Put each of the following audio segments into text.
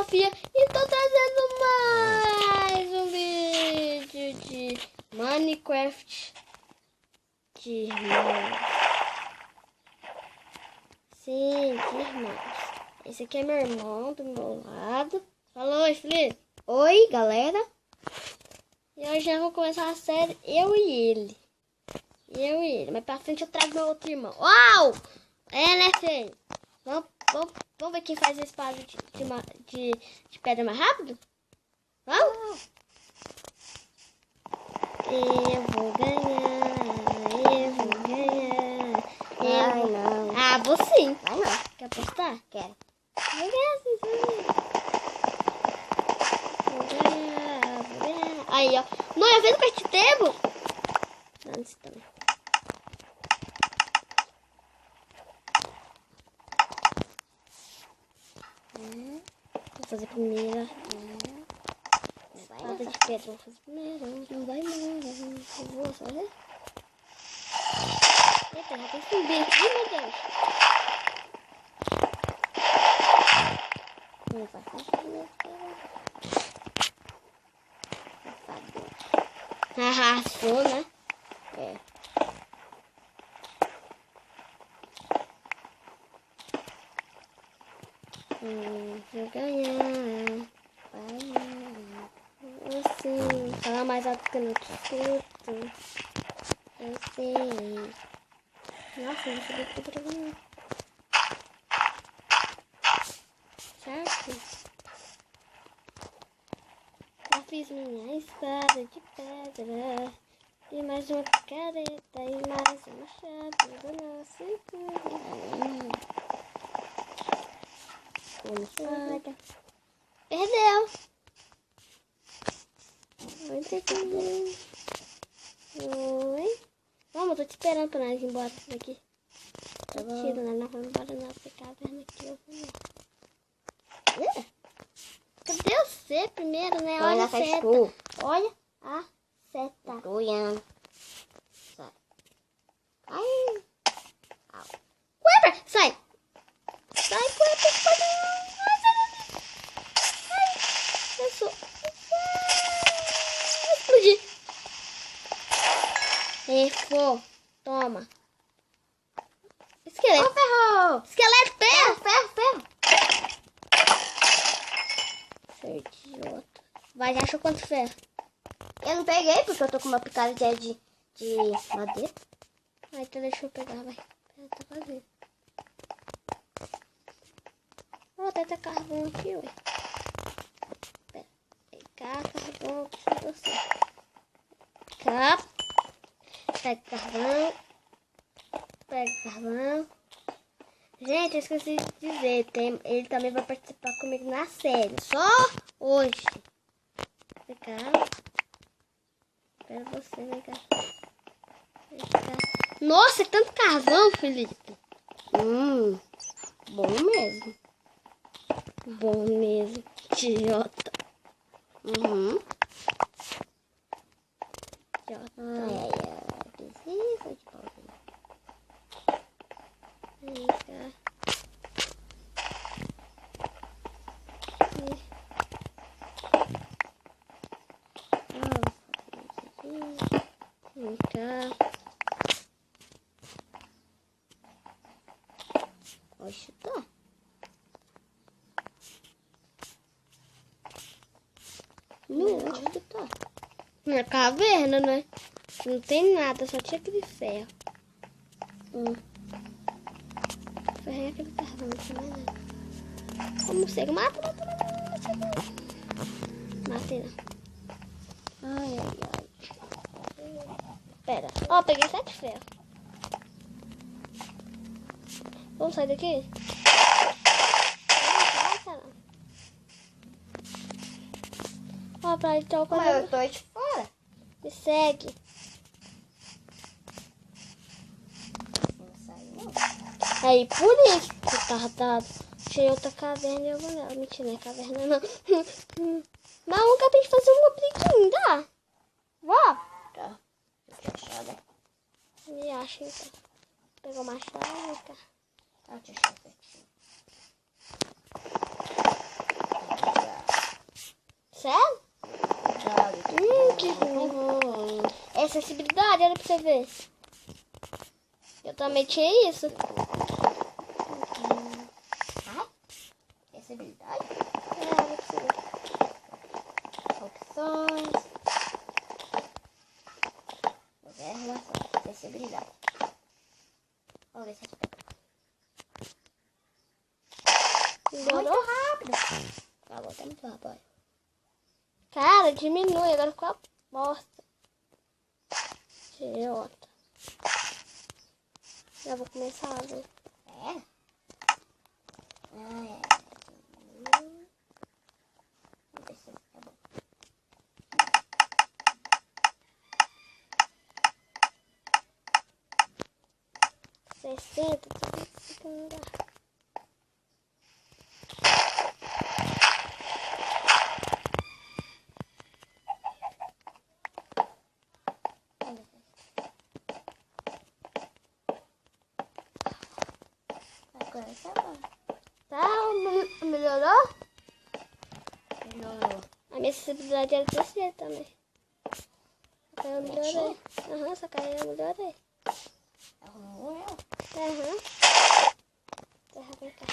Sofia e tô trazendo mais um vídeo de Minecraft de irmãos. Sim, de irmãos. Esse aqui é meu irmão do meu lado. Falou, oi, Felipe. Oi, galera. E hoje eu vou começar a série eu e ele. Mas pra frente eu trago meu outro irmão. Uau! É, né, filho? Vamos ver quem faz a espada de pedra mais rápido? Vamos? Eu vou ganhar. Ai, não. Ah, vou sim. Vai não. Quer apostar? Quero. Vou ganhar sim, Vou ganhar. Aí, ó. Não, eu vejo que te tempo. Antes também. Vou fazer primeiro. Espada de pedra, vou fazer primeiro. Não vai não. Eu vou fazer. Eita, já tem subir aqui, meu Deus. Não vai fazer. Arrasou, né? É. Vou ganhar. Assim, falar mais alto que eu não te escuto. Eu sei. Nossa, eu não sabia que eu ganhar. Certo? Já fiz minha espada de pedra. E mais uma picareta e mais uma chave do nosso escudo. Vamos. Perdeu. Oi. Vamos, tô te esperando pra nós ir embora daqui. Mentira, né? Não vamos embora não, porque a caverna aqui eu vou. Cadê você primeiro, né? Olha a seta. Olha a seta. Tô olhando. Sai. Ai. Quebra! Sai! Sai, quebra! Ai, eu sou... Explodir! Errou! Toma! Esqueleto! Ô, ferro! Esqueleto, ferro! Seu idiota! Vai, já achou quanto ferro? Eu não peguei porque eu tô com uma picada de madeira. Ah, então deixa eu pegar, vai. Tá vazio. Ó, tem carvão aqui, ué. Pera. Pegar carvão aqui pra você. Pega carvão. Pega carvão. Gente, eu esqueci de dizer. Ele também vai participar comigo na série. Só hoje. Pegar. Espera você, vem cá. Nossa, tanto carvão, Felipe. Bom mesmo. Bom mesmo, idiota. Idiota. Ai. Precisa de pauzinho. Vem cá. Vem cá. Oxe, tá. Não, acho que tá. Na caverna, né? Não tem nada, só tinha aquele ferro. Ferro é aquele carvão, não tinha mais nada. Como cego, mata. Matei não. Ai. Pera. Ó, peguei 7 ferros. Vamos sair daqui? Ó, pra então Mas eu tô de fora. me segue. Não sai, não. Aí, por isso que tá dado. Achei outra caverna e eu vou nela. Mentira, não é caverna não. Mas eu nunca pra fazer um apliquinho, dá? Vó? Tá. Fechada. Me acha então. Pegou o machado, tá? Tá, deixa eu fechar. Sério? Joga. Que ruim. É acessibilidade, olha pra você ver. Eu também tinha isso. Ai, acessibilidade. Olha pra você ver. Opções. Informação. Acessibilidade. Vamos ver se aqui pega. Melhorou? Muito rápido. Acabou, tá muito rápido. Olha. Cara, diminui, agora ficou a bosta. Idiota. Já vou começar a ver. É? Ah, é. Vamos ver se tá bom. Sessenta, tudo não dá. Agora tá bom. Tá? Melhorou? Melhorou. A minha acessibilidade era desse jeito também. Só que aí eu melhorei. Aham, só que aí eu melhorei. Arrumou eu? Aham. Terra, vem cá.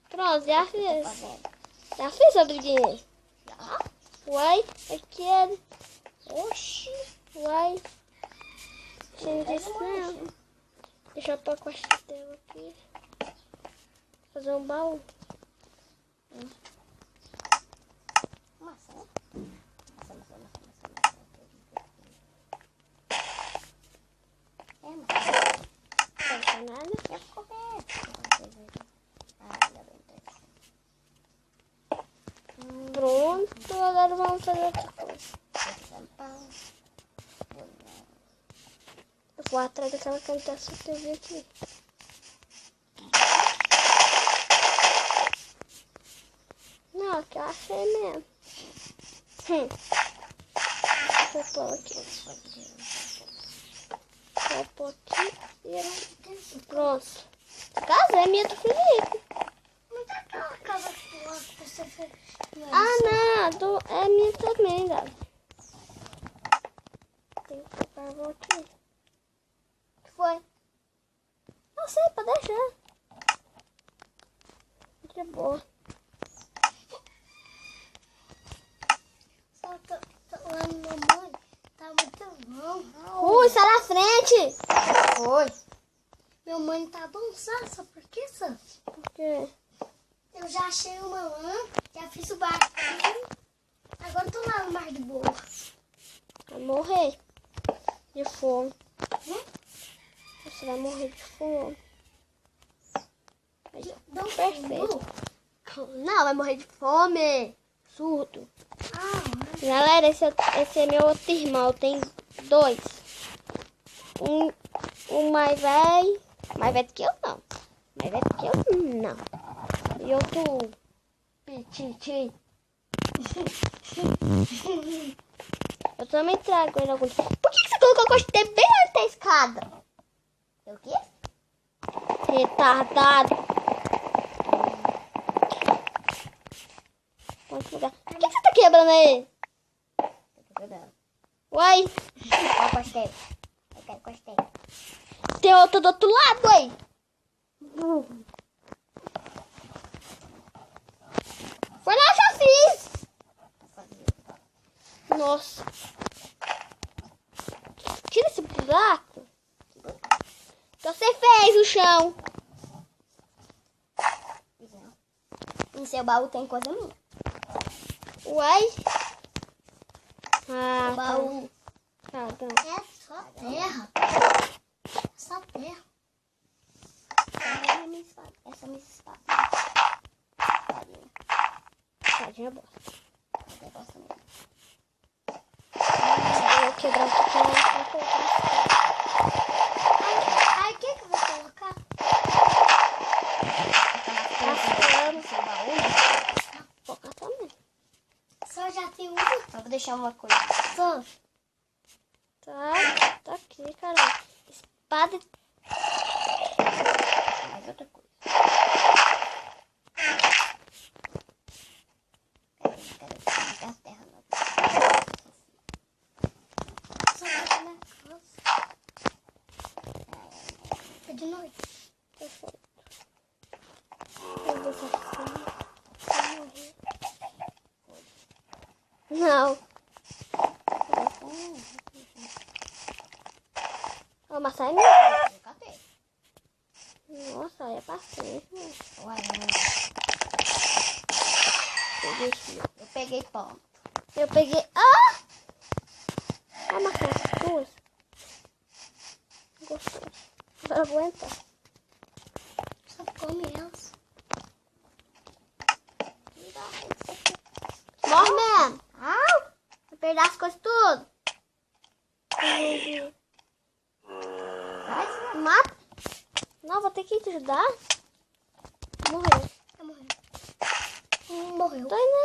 Pronto, já fiz. Já fiz a briguinha. Já? Uai, aquele. Oxi. Uai. Você não disse não. Deixa eu pôr a costela aqui. Fazer um baú. Maçã. Maçã. É, maçã. Não tem nada. Eu vou comer. Pronto, agora vamos fazer outra coisa. Eu vou atrás daquela caneta sua TV aqui. Não, que eu achei mesmo. Deixa eu pôr aqui. Vou pôr aqui e aqui. Pronto. Essa casa é minha do Felipe. Mas aquela casa tua que você fez. Ah, não. É minha também, Gabi. Tem que colocar a mão aqui. O que foi? Não sei, pode deixar. Que boa. Só que lá no mamãe tá muito bom. Sai na frente! Oi. Meu mãe tá dançando, sabe por quê, Sam? Por quê? Eu já achei uma lã, já fiz o barquinho. Agora eu tô lá no mar de boa. Vai morrer de fome. Você vai morrer de fome. Dá um Perfeito. Não, vai morrer de fome. Surdo. Ah, Galera, esse é meu outro irmão. Tem dois. Um mais velho. Mais velho que eu não. Mais velho que eu não. E outro pititi. Eu também trago ele algum. Por que você colocou a costeira bem antes da escada? o quê? Retardado. Pode pegar. Por que você tá quebrando aí? Uai, Eu gostei. Eu quero gostei. tem outro do outro lado aí. Foi lá, já fiz. Nossa. Tira esse buraco. Que você fez o chão. No seu baú tem coisa minha. Uai. Ah, O baú. tá. Então. É só terra. É só terra. Essa é minha espada. Essa é minha espada. Espadinha bosta. Eu gosto também. Eu vou quebrar o que eu colocar. Aí o que eu vou colocar? Seu baú? Vou colocar também. Só já tem uma. Só vou deixar uma coisa. Só. Tá aqui, cara. Espada. Mais outra coisa. Quero a terra nova. Só vai na casa. É de noite. Perfeito. Eu vou assim. Vou morrer. Não. Vou amassar mesmo. Eu catei. Nossa, é bastante, né? Uai, Peguei isso. eu peguei pão. Eu peguei. Ah! Vou amassar essas duas. Gostoso. Agora eu vou entrar. Só come elas. Morre mesmo. Au! Vai perder as coisas tudo. Mata. Não, vou ter que te ajudar. Morreu. Tá morrendo. Morreu. Tô indo.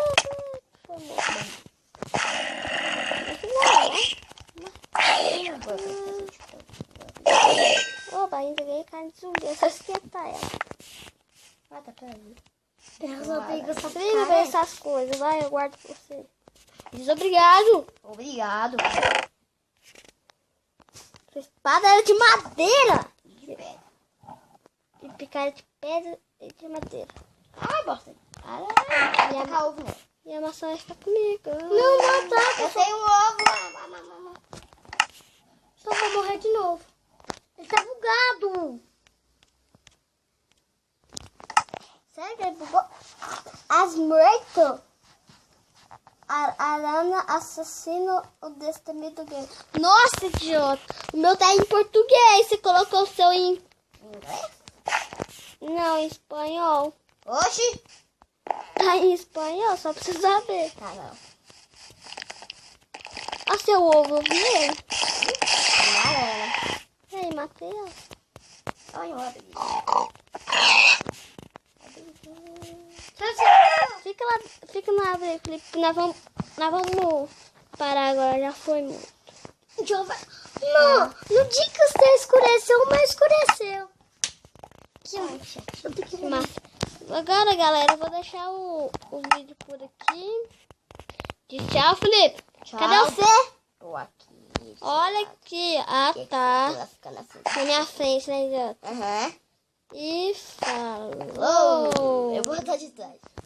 Foi morto. Opa, ainda ganhei carne de zumbi. É só esquentar ela. Ah, tá aí. Eu só tenho essa Briga ver essas coisas. Vai, eu guardo pra você. Diz obrigado. Obrigado. Sua espada era de madeira. De pé. E picar de pedra e de madeira. Ai, bosta. E a, Taca ovo, né? e a maçã está comigo. Não tá. Eu tenho um ovo. Só vou morrer de novo. Ele tá bugado. Sério que ele bugou? As morto. Arana assassino o destemido game. Nossa, idiota. O meu tá em português. Você colocou o seu em... Inglês? Não, em espanhol. Oxi. Tá em espanhol, só pra você saber. Tá, não. Olha seu ovo, eu vi ele. Amarela. E aí, matei ela. Olha, olha. Fica na árvore, Felipe. Nós vamos parar agora, já foi muito. Não, no dia que o céu escureceu, o mar escureceu. Mas agora, galera, eu vou deixar o vídeo por aqui. Diz tchau, Felipe. Tchau. Cadê você? Tô aqui. Olha aqui. Ah, tá. Tá ficando assim. Na minha frente, né, idiota? Aham. E falou. Eu vou botar de trás.